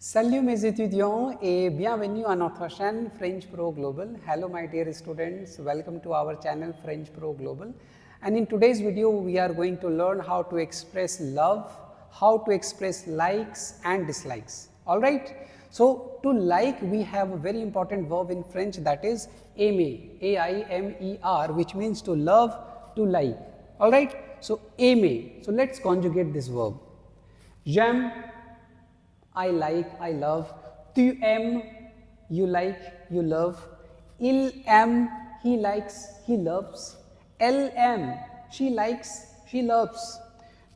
Salut mes étudiants et bienvenue à notre chaîne FrenchPro Global. Hello my dear students, welcome to our channel FrenchPro Global. And in today's video we are going to learn how to express love, how to express likes and dislikes. Alright, so to like we have a very important verb in French, that is aimer, A-I-M-E-R, which means to love, to like. Alright, so aimer, so let's conjugate this verb. J'aime, I like, I love. Tu aimes, you like, you love. Il aime, he likes, he loves. Elle aime, she likes, she loves.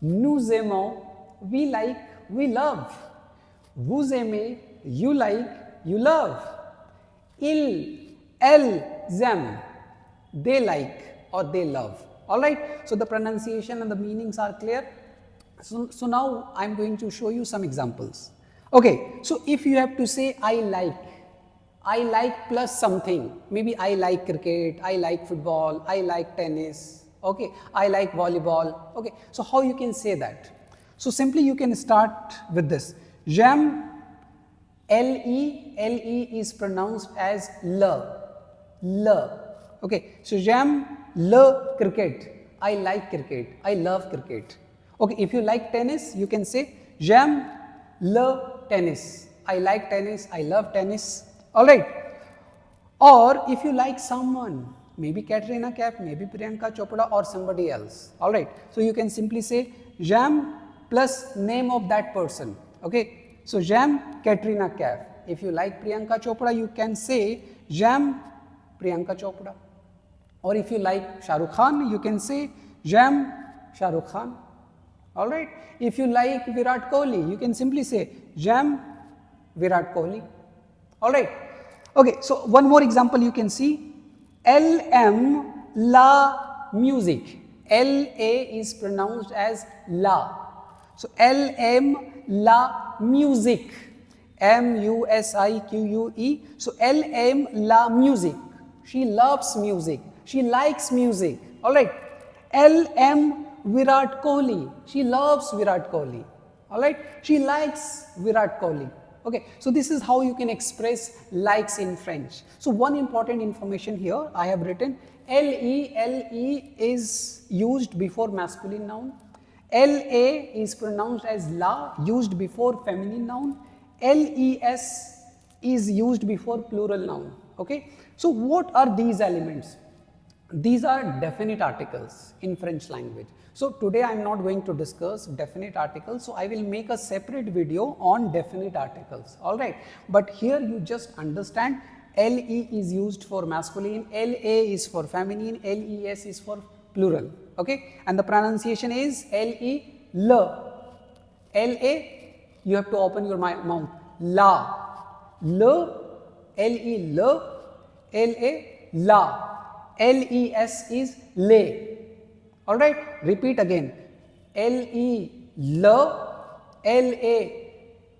Nous aimons, we like, we love. Vous aimez, you like, you love. Elles aiment, they like or they love. Alright, so the pronunciation and the meanings are clear. So now I am going to show you some examples. Okay, so if you have to say I like plus something, maybe I like cricket, I like football, I like tennis, okay, I like volleyball, okay, so how you can say that? So simply you can start with this. J'aime, L-E is pronounced as le, okay, so j'aime le cricket, I like cricket, I love cricket. Okay, if you like tennis, you can say j'aime le tennis, I like tennis, I love tennis, alright. Or if you like someone, maybe Katrina Kaif, maybe Priyanka Chopra or somebody else, alright. So you can simply say j'aime plus name of that person, okay. So j'aime Katrina Kaif. If you like Priyanka Chopra, you can say j'aime Priyanka Chopra. Or if you like Shah Rukh Khan, you can say j'aime Shah Rukh Khan. Alright, if you like Virat Kohli, you can simply say j'aime Virat Kohli. Alright, okay, so one more example you can see. Elle aime la musique. L-A is pronounced as la. So elle aime la musique. M-U-S-I-Q-U-E. So elle aime la musique. She loves music. She likes music. Alright, elle aime Virat Kohli, she loves Virat Kohli, alright, she likes Virat Kohli. Okay, so this is how you can express likes in French. So one important information here I have written, L-E is used before masculine noun, L-A is pronounced as la, used before feminine noun, L-E-S is used before plural noun. Okay, so what are these elements? These are definite articles in French language. So today I am not going to discuss definite articles, so I will make a separate video on definite articles, alright. But here you just understand LE is used for masculine, LA is for feminine, LES is for plural, okay. And the pronunciation is LE, le. LA, you have to open your mouth, la. Le, LE, le, LA, la. LES is le. Alright, repeat again. LE, le, LA,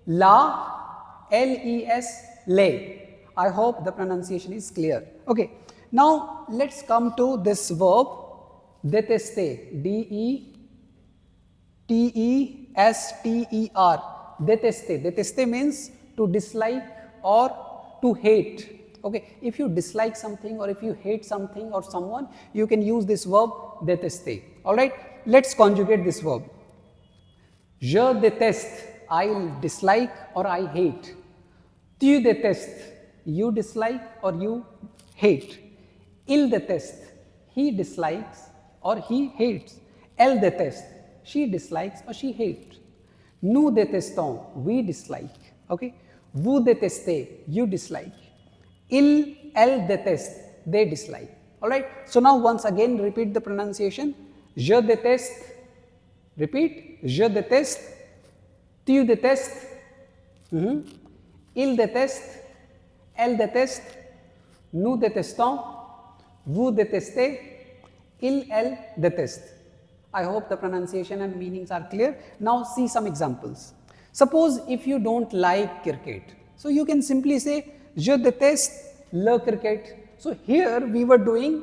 la, LES, le. I hope the pronunciation is clear. Okay, now let's come to this verb, détester. D-E-T-E-S-T-E-R. Détester. Détester means to dislike or to hate. Okay, if you dislike something or if you hate something or someone, you can use this verb détester. Alright, let's conjugate this verb. Je déteste, I dislike or I hate. Tu détestes, you dislike or you hate. Il déteste, he dislikes or he hates. Elle déteste, she dislikes or she hates. Nous détestons, we dislike. Okay, vous détestez, you dislike. Elle déteste, they dislike. Alright, so now once again repeat the pronunciation. Je déteste, repeat, je déteste, tu détestes, il déteste, elle déteste, nous détestons, vous détestez, elle déteste. I hope the pronunciation and meanings are clear. Now see some examples. Suppose if you don't like cricket, so you can simply say je déteste le cricket. So here we were doing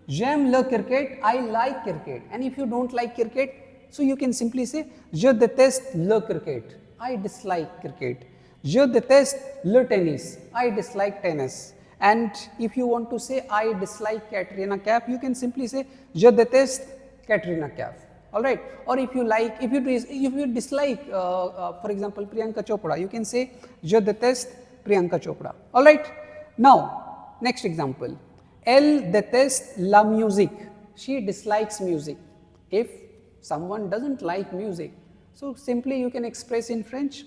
j'aime le cricket, I like cricket. And if you don't like cricket, so you can simply say je déteste le cricket, I dislike cricket. Je déteste le tennis. I dislike tennis. And if you want to say I dislike Katrina Kaif, you can simply say Je déteste Katrina Kaif. All right. Or if you like, if you dislike, for example, Priyanka Chopra, you can say Je déteste Priyanka Chopra. All right. Now, next example. Elle déteste la musique. She dislikes music. If someone doesn't like music, so simply you can express in French,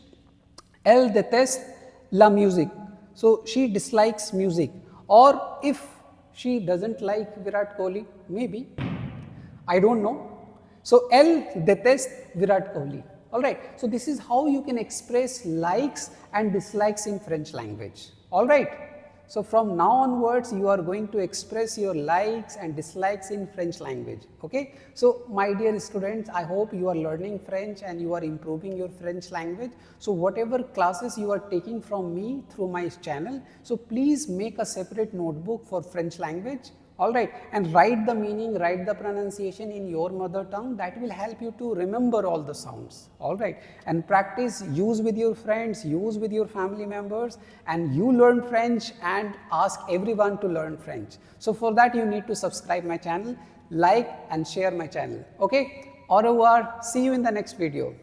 elle déteste la musique. So she dislikes music. Or if she doesn't like Virat Kohli, maybe, I don't know. So elle déteste Virat Kohli. Alright, so this is how you can express likes and dislikes in French language. Alright, so from now onwards you are going to express your likes and dislikes in French language. Okay, so my dear students, I hope you are learning French and you are improving your French language. So whatever classes you are taking from me through my channel, so please make a separate notebook for French language. Alright, and write the meaning, write the pronunciation in your mother tongue. That will help you to remember all the sounds. Alright, and practice, use with your friends, use with your family members, and you learn French and ask everyone to learn French. So for that you need to subscribe my channel, like and share my channel. Okay, au revoir, see you in the next video.